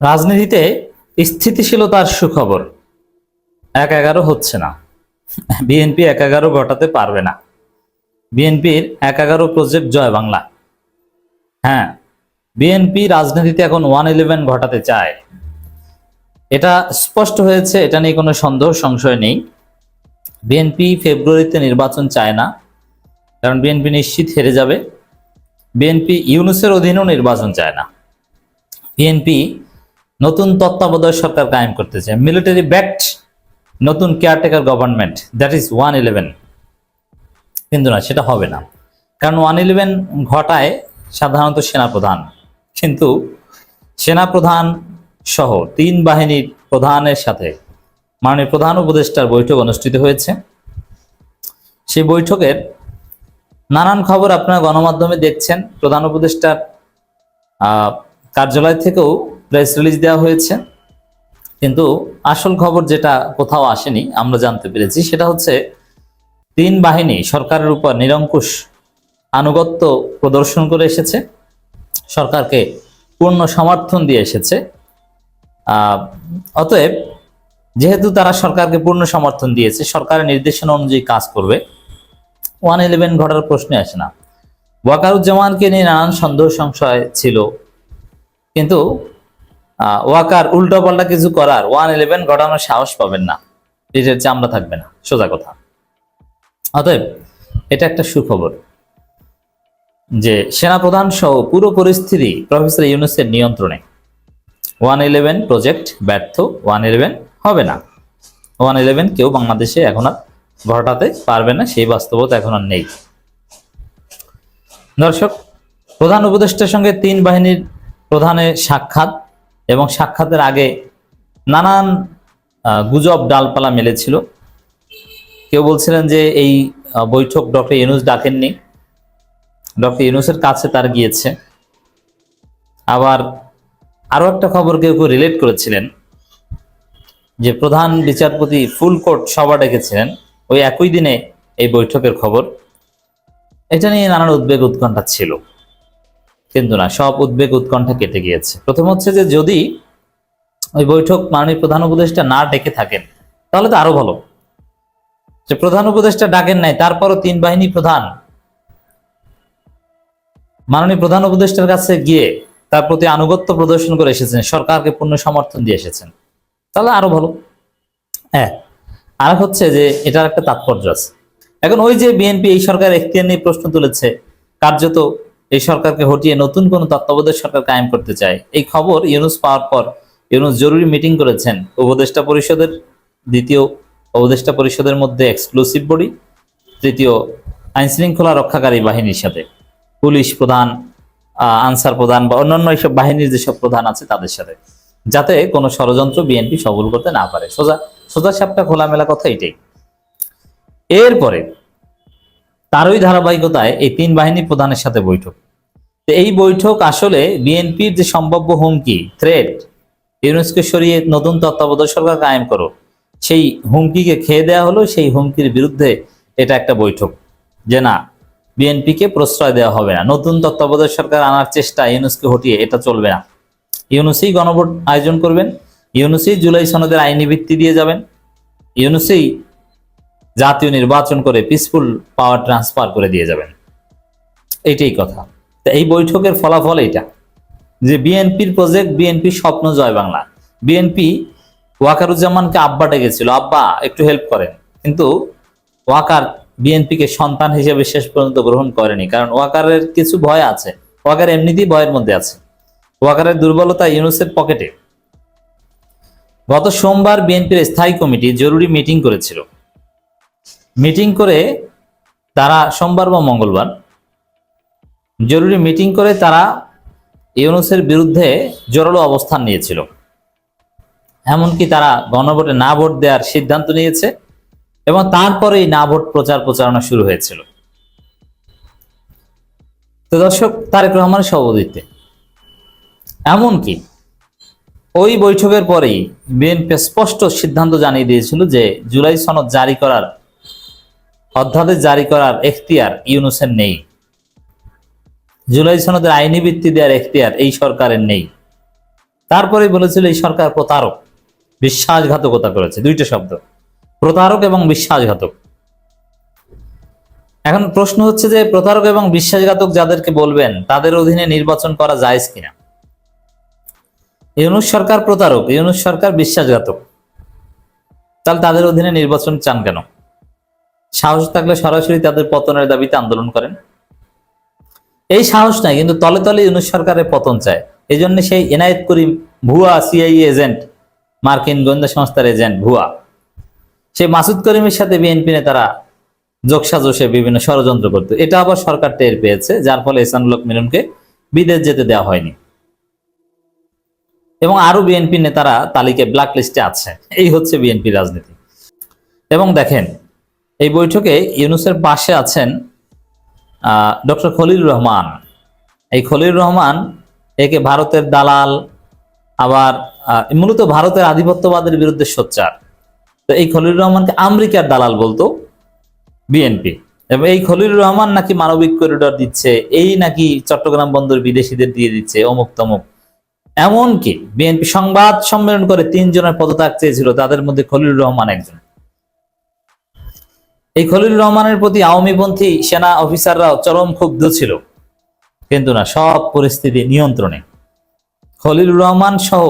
রাজনীতিতে স্থিতিশীলতার সুখবর ১-১১ হচ্ছে না। বিএনপি ১-১১ ঘটাতে পারবে না। বিএনপির ১-১১ প্রজেক্ট জয় বাংলা। হ্যাঁ, বিএনপি রাজনীতিতে এখন 1-11 ঘটাতে চায়, এটা স্পষ্ট হয়েছে, এটা নিয়ে কোনো সন্দেহ সংশয় নেই। বিএনপি ফেব্রুয়ারিতে নির্বাচন চায় না, কারণ বিএনপি নিশ্চিত হেরে যাবে। বিএনপি ইউনূসের অধীনেও নির্বাচন চায় না। বিএনপি নতুন তত্ত্বাবধায়ক সরকার কায়েম করতে চায়, মিলিটারি ব্যাকড নতুন কেয়ারটেকার গভর্নমেন্ট, দ্যাট ইজ 1-11। কিন্তু না, সেটা হবে না, কারণ 1-11 ঘটায় সাধারণত সেনাপ্রধান। কিন্তু সেনাপ্রধান সহ 3 বাহিনীর প্রধানের সাথে মাননীয় প্রধান উপদেষ্টার বৈঠক অনুষ্ঠিত হয়েছে। সেই বৈঠকের নানান খবর আপনারা গণমাধ্যমে দেখছেন। প্রধান উপদেষ্টার কার্যালয় থেকেও প্রেস রিলিজ দেওয়া হয়েছে, কিন্তু আসল খবর যেটা কোথাও আসেনি আমরা জানতে পেরেছি, সেটা হচ্ছে 3 বাহিনী সরকারের উপর নিরঙ্কুশ আনুগত্য প্রদর্শন করে এসেছে, সরকারকে পূর্ণ সমর্থন দিয়ে এসেছে। অতএব যেহেতু তারা সরকারকে পূর্ণ সমর্থন দিয়েছে, সরকারের নির্দেশনা অনুযায়ী কাজ করবে, 1-11 ঘটার প্রশ্নে আসে না। ওয়াকারুজ্জামানকে নিয়ে নানান সন্দেহ সংশয় ছিল, কিন্তু ওয়াকার উল্টোপাল্টা কিছু করার 1-11 ঘটানোর সাহস পাবেন না, এটার চামড়া থাকবে না, সোজা কথা। অতএব এটা একটা সুখবর যে সেনাপ্রধান সহ পুরো পরিস্থিতি প্রফেসর ইউনূসের নিয়ন্ত্রণে। 1-11 প্রজেক্ট ব্যর্থ, 1-11 হবে না। 1-11 কেউ বাংলাদেশে এখন আর ঘটাতে পারবে না, সেই বাস্তবতা এখন আর নেই। দর্শক, প্রধান উপদেষ্টার সঙ্গে 3 বাহিনীর প্রধানের সাক্ষাৎ, এবং সাক্ষাতের আগে নানান গুজব ডালপালা মেলেছিল। কেউ বলছিলেন যে এই বৈঠক ডক্টর ইউনূস ডাকেননি, ডক্টর ইউনূসের কাছে তার গিয়েছে। আবার আরো একটা খবর কেউ কেউ রিলেট করেছিলেন যে প্রধান বিচারপতি ফুল কোর্ট সভা ডেকেছিলেন ওই একই দিনে এই বৈঠকের খবর। এটা নিয়ে নানান উদ্বেগ উৎকণ্ঠা ছিল, কিন্তু না, সব উদ্বেগ উৎকণ্ঠা কেটে গিয়েছে। প্রথম হচ্ছে যে যদি ওই বৈঠক মাননীয় প্রধান উপদেষ্টা না ডেকে থাকেন তাহলে তো আরো ভালো। যে প্রধান উপদেষ্টা ডাকেন নাই, তারপরও 3 বাহিনী প্রধান মাননীয় প্রধান উপদেষ্টার কাছে গিয়ে তার প্রতি আনুগত্য প্রদর্শন করে এসেছেন, সরকারকে পূর্ণ সমর্থন দিয়ে এসেছেন, তাহলে আরো ভালো। হ্যাঁ, আর হচ্ছে যে এটার একটা তাৎপর্য আছে। এখন ওই যে বিএনপি এই সরকারের এখতিয়ার নিয়ে প্রশ্ন তুলেছে, কার্যত এই সরকারকে হটিয়ে নতুন কোন তত্ত্বাবধায়ক সরকার কায়েম করতে চায়, এই খবর ইউনূস পাওয়ার পর ইউনূস জরুরি মিটিং করেছেন উপদেষ্টা পরিষদের, 2য় উপদেষ্টা পরিষদের মধ্যে এক্সক্লুসিভ বডি, 3য় আইন শৃঙ্খলা রক্ষাকারী বাহিনীর সাথে, পুলিশ প্রধান, আনসার প্রধান বা অন্যান্য এইসব বাহিনীর যেসব প্রধান আছে তাদের সাথে, যাতে কোনো ষড়যন্ত্র বিএনপি সফল করতে না পারে। সোজা সোজা সাপটা খোলামেলা কথা এটাই। এরপরে তারই ধারাবাহিকতায় এই 3 বাহিনী প্রধানের সাথে বৈঠক। এই বৈঠক আসলে বিএনপির যে সম্ভাব্য হুমকি, থ্রেট, ইউনূসকে সরিয়ে নতুন তত্ত্বাবধায়ক সরকার কায়েম করো, সেই হুমকিকে খেয়ে দেওয়া হলো। সেই হুমকির বিরুদ্ধে এটা একটা বৈঠক, যে না, বিএনপিকে প্রশ্রয় দেওয়া হবে না, নতুন তত্ত্বাবধায়ক সরকার আনার চেষ্টা ইউনূসকে হটিয়ে এটা চলবে না। ইউনূসই গণভোট আয়োজন করবেন, ইউনূসই জুলাই সনদের আইনি ভিত্তি দিয়ে যাবেন, ইউনূসই জাতীয় নির্বাচন করে পিসফুল পাওয়ার ট্রান্সফার করে দিয়ে যাবেন। এইটাই কথা। তো এই বৈঠকের ফলাফল এইটা যে বিএনপির প্রজেক্ট, বিএনপির স্বপ্ন জয় বাংলা। বিএনপি ওয়াকারুজ্জামানকে আব্বা ডেকেছিল, আব্বা একটু হেল্প করেন, কিন্তু ওয়াকার বিএনপিকে সন্তান হিসেবে শেষ পর্যন্ত গ্রহণ করেনি, কারণ ওয়াকারের কিছু ভয় আছে। ওয়াকার এমনিতেই ভয়ের মধ্যে আছে, ওয়াকারের দুর্বলতা ইউনূসের পকেটে। গত সোমবার বিএনপির স্থায়ী কমিটি জরুরি মিটিং করেছিল। মিটিং করে তারা, সোমবার বা মঙ্গলবার, জরুরি মিটিং করে তারা ইউনূসের বিরুদ্ধে জোরালো অবস্থান নিয়েছিল। এমনকি তারা গণভোটে না ভোট দেওয়ার সিদ্ধান্ত নিয়েছে, এবং তারপরেই না ভোট প্রচারণা শুরু হয়েছিল। তো দর্শক, তারেক রহমানের সভাপতিত্বে, এমনকি ওই বৈঠকের পরেই বিএনপি স্পষ্ট সিদ্ধান্ত জানিয়ে দিয়েছিল যে জুলাই সনদ জারি করার, অধ্যাদেশ জারি করার এখতিয়ার ইউনূসের নেই, জুলাই সনদের আইনি ভিত্তি দেওয়ার এখতিয়ার এই সরকারের নেই। তারপরে বলেছিল এই সরকার প্রতারক, বিশ্বাসঘাতকতা করেছে, দুইটা শব্দ, প্রতারক এবং বিশ্বাসঘাতক। এখন প্রশ্ন হচ্ছে যে প্রতারক এবং বিশ্বাসঘাতক যাদেরকে বলবেন তাদের অধীনে নির্বাচন করা জায়েজ কিনা। ইউনূস সরকার প্রতারক, ইউনূস সরকার বিশ্বাসঘাতক, তাহলে তাদের অধীনে নির্বাচন চান কেন? সাহস থাকলে সরাসরি তাদের পতনের দাবিতে আন্দোলন করেন। এই সাহস নাই, কিন্তু তলে তলে ইউনূস সরকারের পতন চায়। এই জন্য সেই এনায়েত করিম ভুয়া সিআইএ এজেন্ট, মার্কিন গোয়েন্দা সংস্থার এজেন্ট ভুয়া, সেই মাসুদ করিমের সাথে বিএনপি নেতারা যোগসাজশে বিভিন্ন ষড়যন্ত্র করত। এটা আবার সরকার টের পেয়েছে, যার ফলে এহসানুল হক মিলনকে বিদেশ যেতে দেওয়া হয়নি এবং আরো বিএনপি নেতারা তালিকায় ব্ল্যাক লিস্টে আছে। এই হচ্ছে বিএনপি রাজনীতি। এবং দেখেন এই বৈঠকে ইউনূসের পাশে আছেন ডক্টর খলিল রহমান। এই খলিল রহমান একে ভারতের দালাল, আবার মূলত ভারতের আধিপত্যবাদের বিরুদ্ধে সোচ্চার। তো এই খলিল রহমানকে আমেরিকার দালাল বলতো বিএনপি, এবং এই খলিল রহমান নাকি মানবিক করিডোর দিচ্ছে, এই নাকি চট্টগ্রাম বন্দর বিদেশিদের দিয়ে দিচ্ছে, অমুক তমুক। এমনকি বিএনপি সংবাদ সম্মেলন করে 3 জনের পদত্যাগ চেয়েছিল, তাদের মধ্যে খলিল রহমান একজন। এই খলিল রহমানের প্রতি আওয়ামীপন্থী সেনা অফিসাররাও চরম ক্ষুব্ধ ছিল, কিন্তু না, সব পরিস্থিতি নিয়ন্ত্রণে। খলিল রহমান সহ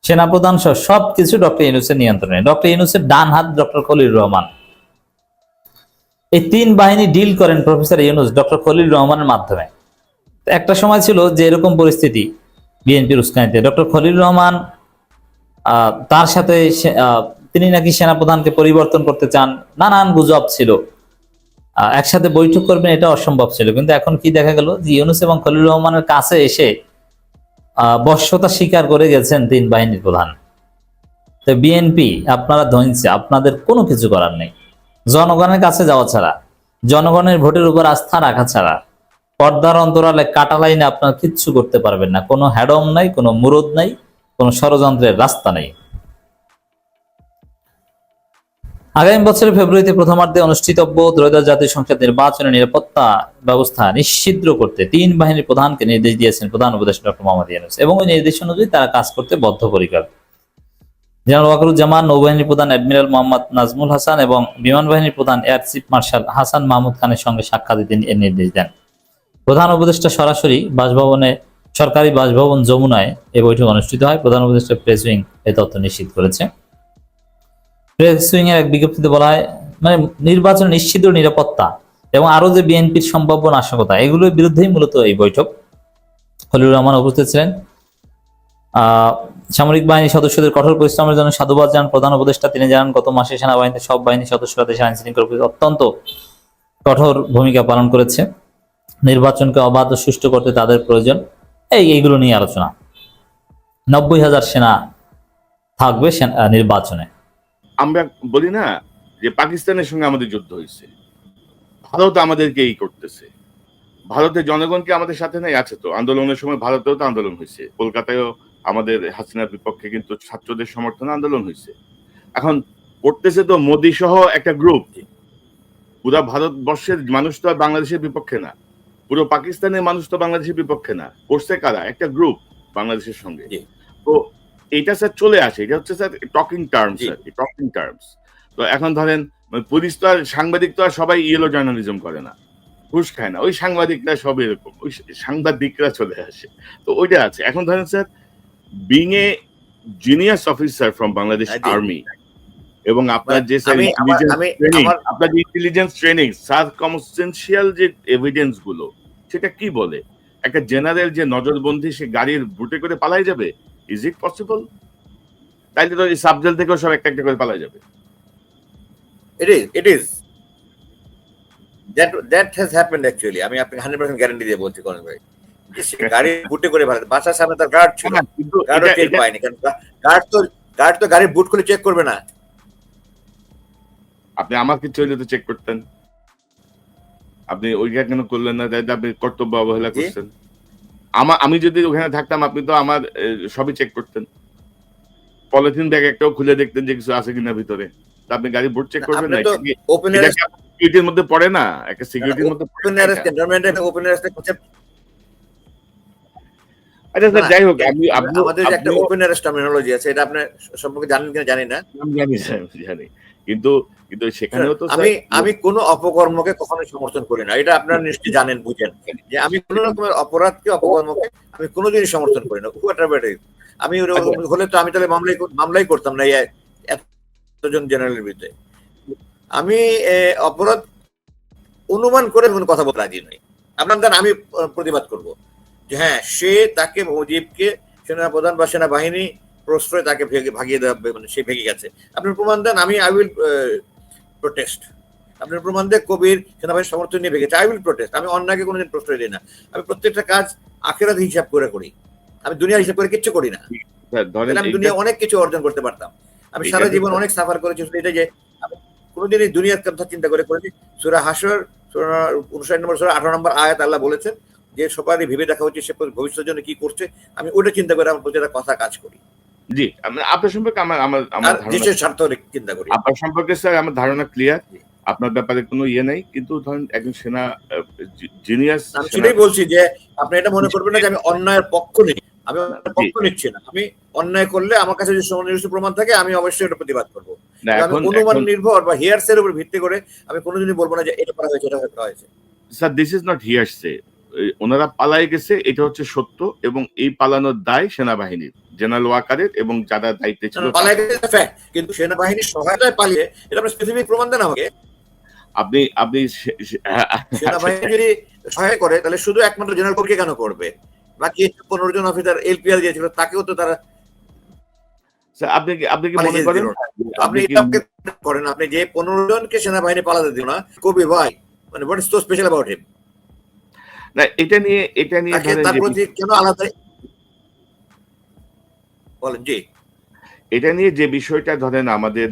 সেনাপ্রধান সহ সবকিছু ডক্টর ইউনূসের নিয়ন্ত্রণে। ডক্টর ইউনূসের ডান হাত ডক্টর খলিল রহমান। এই 3 বাহিনী ডিল করেন প্রফেসর ইউনূস ডক্টর খলিল রহমানের মাধ্যমে। একটা সময় ছিল যে এরকম পরিস্থিতি বিএনপির উস্কানিতে ডক্টর খলিল রহমান তার সাথে তিনি নাকি সেনাপ্রধানকে পরিবর্তন করতে চান, নানান গুজব ছিল। একসাথে বৈঠক করবেন এটা অসম্ভব ছিল। কিন্তু এখন কি দেখা গেল যে ইউনূস এবং খলিল রহমানের কাছে এসে বশ্যতা স্বীকার করে গেছেন 3 বাহিনীর প্রধান। তো বিএনপি আপনারা ধনছে, আপনাদের কোনো কিছু করার নেই। জনগণের কাছে যাওয়া ছাড়া, জনগণের ভোটের উপর আস্থা রাখা ছাড়া পর্দার অন্তরালে কাটা লাইনে আপনারা কিচ্ছু করতে পারবেন না। কোনো হ্যাডম নাই, কোনো মুরদ নাই, কোনো ষড়যন্ত্রের রাস্তা নেই। আগামী বছরের ফেব্রুয়ারিতে প্রথমার্ধে অনুষ্ঠিতব্য ত্রয়োদশ জাতীয় সংসদ নির্বাচনের নিরাপত্তা ব্যবস্থা নিশ্চিত করতে 3 বাহিনীর প্রধানকে নির্দেশ দিয়েছেন প্রধান উপদেষ্টা ডক্টর মোহাম্মদ ইউনূস, এবং ওই নির্দেশ অনুযায়ী তারা কাজ করতে বদ্ধপরিকর। জেনারেল ওয়াকারুজ্জামান, নৌবাহিনী প্রধান অ্যাডমিরাল মোহাম্মদ নাজমুল হাসান এবং বিমান বাহিনীর প্রধান air chief marshal Hasan Mahmud খানের সঙ্গে সাক্ষাৎ দিতে এর নির্দেশ দেন। প্রধান উপদেষ্টা সরাসরি বাসভবনে, সরকারি বাসভবন যমুনায় এই বৈঠক অনুষ্ঠিত হয়। প্রধান উপদেষ্টা প্রেস উইং এই তথ্য নিশ্চিত করেছে। প্রেস উইং এর এক বিজ্ঞপ্তিতে বলা হয়, মানে নির্বাচন নিশ্চিত নিরাপত্তা এবং আরো যে বিএনপির সম্ভাব্য নাশকতা, এগুলোর বিরুদ্ধেই মূলত এই বৈঠক। খলিল রহমান উপস্থিত ছিলেন। সামরিক বাহিনীর সদস্যদের কঠোর পরিশ্রমের জন্য সাধুবাদ জানান প্রধান উপদেষ্টা। তিনি জানান, গত মাসে সেনাবাহিনীতে সব বাহিনীর সদস্যরা দেশের আইন শৃঙ্খলা অত্যন্ত কঠোর ভূমিকা পালন করেছে। নির্বাচনকে অবাধ ও সুষ্ঠু করতে তাদের প্রয়োজন। এইগুলো নিয়ে আলোচনা। 90,000 সেনা থাকবে নির্বাচনে। আমরা বলি না যে পাকিস্তানের সঙ্গে আমাদের যুদ্ধ হয়েছে, ভারত আমাদেরকে এই করতেছে। ভারতের জনগণকে আমাদের সাথে নাই আছে তো, আন্দোলনের সময় ভারতেও তো আন্দোলন হয়েছে, কলকাতায়ও আমাদের হাসিনার বিপক্ষে কিন্তু ছাত্রদের সমর্থনে আন্দোলন হয়েছে। এখন করতেছে তো মোদী সহ একটা গ্রুপ। পুরো ভারতবর্ষের মানুষ তো আর বাংলাদেশের বিপক্ষে না, পুরো পাকিস্তানের মানুষ তো বাংলাদেশের বিপক্ষে না। করছে কারা? একটা গ্রুপ বাংলাদেশের সঙ্গে। তো এটা স্যার চলে আসে, এটা হচ্ছে sir talking terms, talking terms. তো এখন ধরেন পুলিশ তো আর, সাংবাদিক তো আর সবাই ইয়েলো জার্নালিজম করে না, ঘুষ খায় না। ওই সাংবাদিকরা সব এরকম, ওই সাংবাদিকরা চলে আসে। তো ওইটা আছে। এখন ধরেন sir, being a genius officer from Bangladesh army, এবং আপনার যে আপনার যে ইন্টেলিজেন্স ট্রেনিং, সার্কামস্টেন্সিয়াল যে এভিডেন্স গুলো, সেটা কি বলে? একটা জেনারেল যে নজরবন্দি, সে গাড়ির বুটে করে পালাই যাবে? Is it possible? তাইলে তো এই সাবজেল থেকেও সব একটা একটা করে পালাই যাবে। It is. That has happened actually. আমি আপনাকে 100% গ্যারান্টি দিয়ে বলছি কোন ভাই। গাড়ি বুটে করে ভাড়া, বাসার সামনে তার গার্ড ছিল, গার্ডও চেক পায়নি, কারণ গার্ড তো গাড়ির বুট খুলে চেক করবে না। আপনি আমার কিছু হইলে তো চেক করতেন, আপনি ওইটা কেন করলেন না? তাই আপনি কর্তব্য অবহেলা করছেন। আমি যদি ওখানে থাকতাম, আপনি তো আমার সবই চেক করতেন, পলিথিন ব্যাগ একটাও খুলে দেখতেন যে কিছু আছে কিনা ভিতরে। আপনি গাড়ি বুট চেক করবেন না? সিকিউরিটির মধ্যে পড়ে না? একটা সিকিউরিটির মধ্যে আচ্ছা স্যার, না, যাই হোক, আপনি আমাদের যে একটা ওপেন অ্যারেস্ট টার্মিনোলজি আছে, এটা আপনার সম্পর্কে জানেন কিনা জানি না। আমি জানি স্যার, জানি, কিন্তু কিন্তু সেখানেও তো আমি স্যার আমি কোনো অপকর্মকে কখনোই সমর্থন করি না, এটা আপনারা নিশ্চয়ই জানেন, বুঝেন যে আমি কোন রকমের অপরাধকে অপকর্মকে আমি কোনোদিনই সমর্থন করি না। আমি হলে তো আমি তাহলে মামলাই করতাম না এই এতজন জেনারেলের বিরুদ্ধে। আমি অপরাধ অনুমান করে কোনো কথা বলতে রাজি নই। আপনার আমি প্রতিবাদ করব যে হ্যাঁ, তাকে মুজিবকে সেনাপ্রধান বা সেনাবাহিনী প্রশ্রয় তাকে ভাগিয়ে দেওয়া, মানে সে ভেঙে গেছে। আপনার প্রমাণ দেন, আমি আই উইল প্রোটেস্ট। আপনার প্রমাণ দেন কবির সেনাবাহিনীর সমর্থন নিয়ে ভেঙেছে, আই উইল প্রোটেস্ট। আমি অন্যায়কে কোনোদিন প্রশ্রয় দিই না। আমি প্রত্যেকটা কাজ আখেরাত হিসাব করে করি, আমি দুনিয়া হিসাব করে কিচ্ছু করি না। আমি দুনিয়া অনেক কিছু অর্জন করতে পারতাম। আমি সারা জীবন অনেক সাফার করেছি, এটা যে আমি কোনোদিনই দুনিয়ার কথা চিন্তা করে করেছি। সূরা হাসর 59 নম্বর সূরা 18 নম্বর আয়াত আল্লাহ বলেছেন যে সবারই ভেবে দেখা হচ্ছে সে ভবিষ্যতের জন্য কি করছে। আমি ওটা চিন্তা করে আমার প্রতিটা কথা কাজ করি। জি, আপনার সম্পর্কে আমার দেশের স্বার্থ চিন্তা করি। আপনার সম্পর্কে স্যার আমার ধারণা ক্লিয়ার। আপনার ব্যাপারে কোনো ইয়ে নাই, কিন্তু ধরেন একজন সেনা জিনিয়াস, আমি সেটাই বলছি যে আপনি এটা মনে করবেন না যে আমি অন্যায়ের পক্ষ নিই। আমি পক্ষ নিচ্ছি না। আমি অন্যায় করলে আমার কাছে যদি সুনির্দিষ্ট প্রমাণ থাকে আমি অবশ্যই এটা প্রতিবাদ করবো। আমি অনুমান নির্ভর বা হিয়ারসের উপর ভিত্তি করে আমি কোনোদিনই বলবো না যে এটা করা হয়েছে, এটা করা হয়েছে। Sir, this is not hearsay. ওনারা পালাই গেছে, এটা হচ্ছে সত্য, এবং এই পালানোর দায় সেনাবাহিনীর, জেনারেল ওয়াকারের এবং যারা দায়িত্বে ছিল। পালাই গেছে ফ্যাক্ট, কিন্তু সেনাবাহিনীর সহায়তায় পালিয়ে এটা আপনি স্পেসিফিক প্রমাণ দেন আমাকে। আপনি সেনাবাহিনী যদি সহায় করে তাহলে শুধু একমাত্র জেনারেল কোরকে কেন করবে? বাকি 15 জন অফিসার এলপিআর দিয়েছিল, তাকেও তো তারা আপনি কি মনে করেন, আপনি করেন আপনি যে 15 জনকে সেনাবাহিনী পালাতে দিল না, কবি ভাই, মানে what is so special about him? না, এটা নিয়ে তার প্রতি কেন আলাদা বলেন? জি, এটা নিয়ে যে বিষয়টা ধরেন আমাদের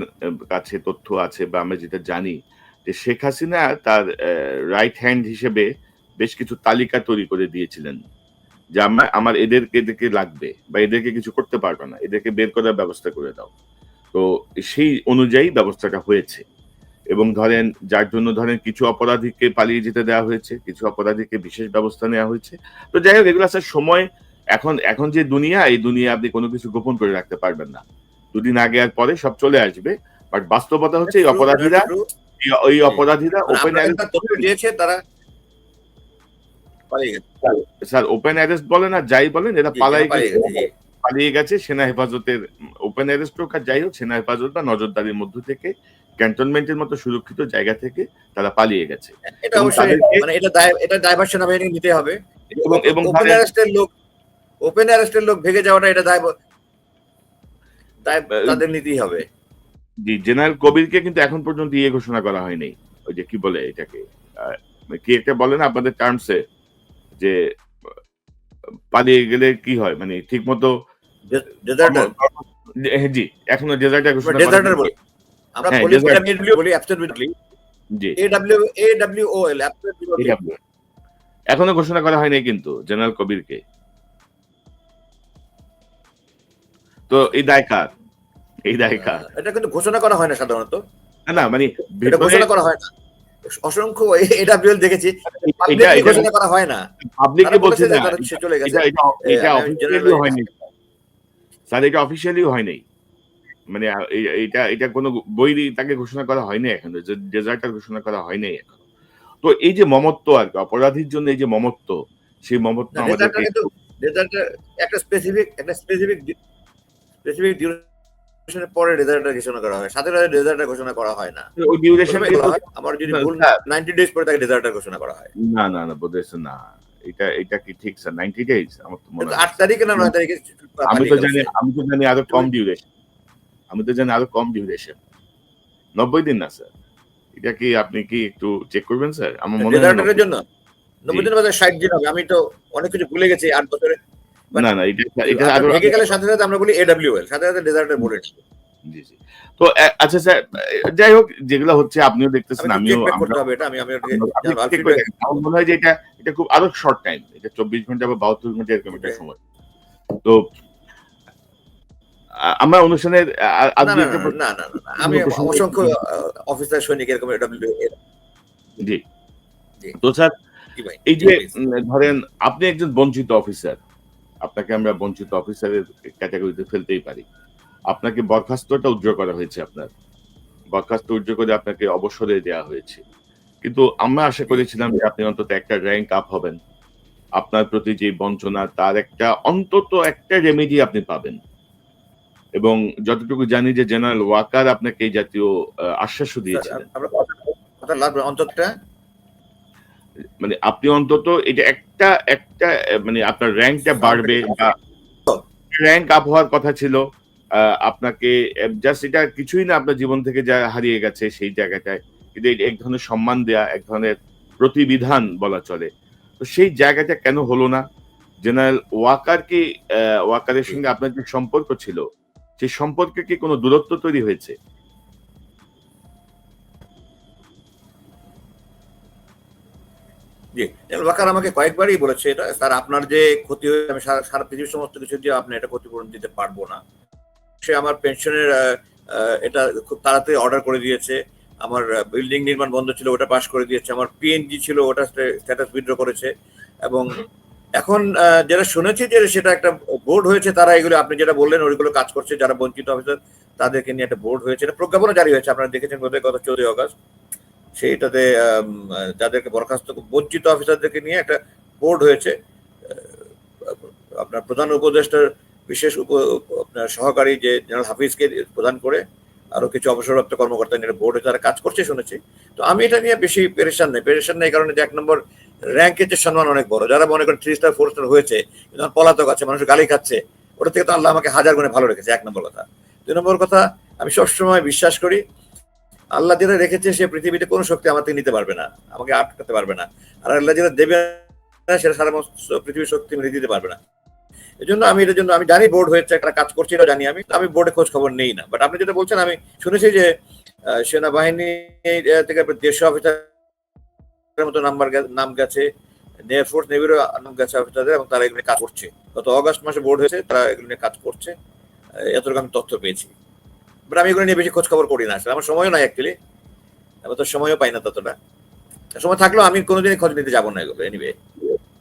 কাছে তথ্য আছে বা আমরা যেটা জানি, যে শেখ হাসিনা তার রাইট হ্যান্ড হিসেবে বেশ কিছু তালিকা তৈরি করে দিয়েছিলেন যে আমার এদেরকে লাগবে, বা এদেরকে কিছু করতে পারবে না, এদেরকে বের করার ব্যবস্থা করে দাও। তো সেই অনুযায়ী ব্যবস্থাটা হয়েছে, এবং ধরেন যার জন্য ধরেন কিছু অপরাধীকে পালিয়ে যেতে দেওয়া হয়েছে, কিছু অপরাধীকে বিশেষ ব্যবস্থা নেওয়া হয়েছে। তো যাই হোক, এগুলো স্যার সময়, এখন যে দুনিয়া, এই দুনিয়া আপনি কোনো কিছু গোপন করে রাখতে পারবেন না। দুদিন আগে আর পরে সব চলে আসবে, বাট বাস্তবতা হচ্ছে এই অপরাধীরা ওপেন দিয়েছে, তারা পালিয়ে গেছে। স্যার, ওপেন অ্যারেস্ট বলেন আর যাই বলেন, এরা পালিয়ে গেছে সেনা হেফাজতের, ওপেন অ্যারেস্ট হোক আর যাই হোক, সেনা হেফাজত বা নজরদারির মধ্য থেকে, ক্যান্টনমেন্টের মতো সুরক্ষিত জায়গা থেকে তারা পালিয়ে গেছে। এটা অবশ্যই, মানে এটা দায়ভার সেনাবাহিনী নিতে হবে, এবং ওপেন অ্যারেস্টের লোক ভেগে যাওয়াটা এটা দায় তাদের নিতেই হবে। জি, জেনারেল কবিরকে কিন্তু এখন পর্যন্ত ইয়ে ঘোষণা করা হয়নি। ওই যে কি বলে এটাকে, কি একটা বলে না আপনাদের টার্মসে, যে পালিয়ে গেলে কি হয়, মানে ঠিক মতো। জি, এখনো ডেজার্টার ঘোষণা করা হয়নি। আমরা বলি অ্যাবসলিউটলি, জি, AWOL অ্যাবসলিউটলি এখনো ঘোষণা করা হয়নি কিন্তু জেনারেল কবিরকে। তো এই দায় কার? এটা কিন্তু ঘোষণা করা হয় না সাধারণত। না, মানে এটা ঘোষণা করা হয় না। অসংখ্য AWL দেখেছি, ঘোষণা করা হয় না। আপনি কি বলছেন চলে গেছে? এটা অফিশিয়ালি হয়নি স্যার, এটা অফিশিয়ালি হয়নি। মানে এটা কোনো বই তাকে ঘোষণা করা হয়নি এখনো, যে ডেজার্টার ঘোষণা করা হয়নি এখনো। তো এই যে মমত্ব আর কি, অপরাধীর জন্য এই যে মমত্ব, সেই মমত্ব আমাদেরকে একটা স্পেসিফিক ডিউরেশনের পরে ডেজার্টার ঘোষণা করা হয়, সাথে সাথে ডেজার্টার ঘোষণা করা হয় না। ওই ডিউরেশন আমার যদি ভুল 90 ডেজ পরে তাকে ডেজার্টার ঘোষণা করা হয়। না বোধহয় না, এটা কি ঠিক স্যার? 90 ডেজ আমার তো মনে হয় 8 তারিখে না 9 তারিখে। আমি তো জানি আরো কম ডিউরেশন। 90 দিন না স্যার। এটা কি আপনি কি একটু চেক করবেন স্যার? আমার মনে হয় ডেজার্টারের জন্য 90 দিন বাদে 60 দিন হবে। আমি তো অনেক কিছু ভুলে গেছি 8 বছরে। না, এটা আরো ভেঙে গেলে সাথে সাথে আমরা বলি AWL, সাথে সাথে ডেজার্টার বলে। জি। তো আচ্ছা স্যার, যাই হোক, যেগুলো হচ্ছে আপনিও দেখতেছেন, আমিও করতে হবে এটা। আমার মনে হয় যে এটা খুব আরো শর্ট টাইম, এটা 24 ঘন্টা বা 72 ঘন্টা এরকম একটা সময়। তো আমরা অনুষ্ঠানের না, আমি অসংখ্য অফিসার সৈনিক এরকম AWL। জি। তো স্যার, এই যে ধরেন আপনি একজন বঞ্চিত অফিসার, আপনাকে আমরা বঞ্চিত অফিসারের ক্যাটাগরিতে ফেলতেই পারি। আপনাকে বরখাস্তটা উজ্জ্বল করা হয়েছে, আপনার বরখাস্ত উজ্জ্বল করে আপনাকে অবসরে দেওয়া হয়েছে। কিন্তু আমরা আশা করেছিলাম যে আপনি অন্তত একটা র্যাঙ্ক আপ হবেন, আপনার প্রতি যে বঞ্চনা তার অন্তত একটা রেমেডি আপনি পাবেন। এবং যতটুকু জানি যে জেনারেল ওয়াকার আপনাকে এই জাতীয় আশ্বাসও দিয়েছিলেন। আমরা কথা লাভ অন্ততটা মানে আপনি অন্তত এটা একটা মানে আপনার র্যাঙ্কটা বাড়বে বা র্যাঙ্ক আপ হওয়ার কথা ছিল। আপনাকে জাস্ট এটা কিছুই না, আপনার জীবন থেকে যা হারিয়ে গেছে সেই জায়গাটায়, কিন্তু এক ধরনের সম্মান দেয়া, এক ধরনের প্রতিবিধান বলা চলে। তো সেই জায়গাটা কেন হলো না? জেনারেল ওয়াকারের সঙ্গে আপনার যে সম্পর্ক ছিল, সেই সম্পর্কে কি কোনো দূরত্ব তৈরি হয়েছে? জি, ওয়াকার আমাকে কয়েকবারই বলেছে এটা, স্যার আপনার যে ক্ষতি হয়েছে আমি সারা পৃথিবীর সমস্ত কিছু দিয়ে আপনি এটা ক্ষতিপূরণ দিতে পারবো না। সে আমার পেনশনের এটা খুব তাড়াতাড়ি অর্ডার করে দিয়েছে। আমার বিল্ডিং নির্মাণ বন্ধ ছিল, ওটা পাস করে দিয়েছে। আমার পিএনজি ছিল, ওটা স্ট্যাটাস উইথড্র করেছে। এবং এখন যেটা শুনেছি যে সেটা একটা বোর্ড হয়েছে, তারা এগুলো আপনি যেটা বললেন ওইগুলো কাজ করছে, যারা বঞ্চিত অফিসার তাদেরকে নিয়ে একটা বোর্ড হয়েছে, এটা প্রজ্ঞাপনও জারি হয়েছে, আপনারা দেখেছেন বোধহয় গত 14 আগস্ট। সেইটাতে যাদেরকে বরখাস্ত বঞ্চিত অফিসারদেরকে নিয়ে একটা বোর্ড হয়েছে। আপনার প্রধান উপদেষ্টার বিশেষ আপনার সহকারী যে জেনারেল হাফিজকে প্রদান করে আরো কিছু অবসরপ্রাপ্ত কর্মকর্তা নিয়ে বোর্ডে তারা কাজ করছে শুনেছি। তো আমি এটা নিয়ে বেশি পেরেশান নেই, এই কারণে যে 1 নম্বর র্যাঙ্কের যে সম্মান অনেক বড়, যারা মনে করেন 3 স্টার 4 স্টার হয়েছে কিন্তু পলাতক আছে, মানুষ গালি খাচ্ছে, ওটা থেকে তো আল্লাহ আমাকে হাজার গুণে ভালো রেখেছে, 1 নম্বর কথা। 2 নম্বর কথা, আমি সবসময় বিশ্বাস করি আল্লাহ যেটা রেখেছে সে পৃথিবীতে কোনো শক্তি আমার থেকে নিতে পারবে না, আমাকে আটকাতে পারবে না। আর আল্লাহ যেটা দেবে না সেটা সারা পৃথিবীর শক্তি মেরে দিতে পারবে না। এই জন্য আমি জানি বোর্ড হয়েছে, একটা কাজ করছি, এটা জানি। আমি বোর্ডে খোঁজ খবর নেই না, বাট আপনি যেটা বলছেন আমি শুনেছি যে সেনাবাহিনী থেকে 150 অফিসারের মতো নাম গেছে, এয়ারফোর্স নেভিরও নাম গেছে অফিসারদের, এবং তারা এগুলো কাজ করছে। গত অগস্ট মাসে বোর্ড হয়েছে, তারা এগুলো নিয়ে কাজ করছে, এতটুকু আমি তথ্য পেয়েছি। বাট আমি এগুলো নিয়ে বেশি খোঁজ খবর করি না, আসলে আমার সময়ও নাই অ্যাকচুয়ালি, আমি তো সময়ও পাই না ততটা। সময় থাকলেও আমি কোনোদিনই খোঁজ নিতে যাবো না এগুলো এনিওয়ে।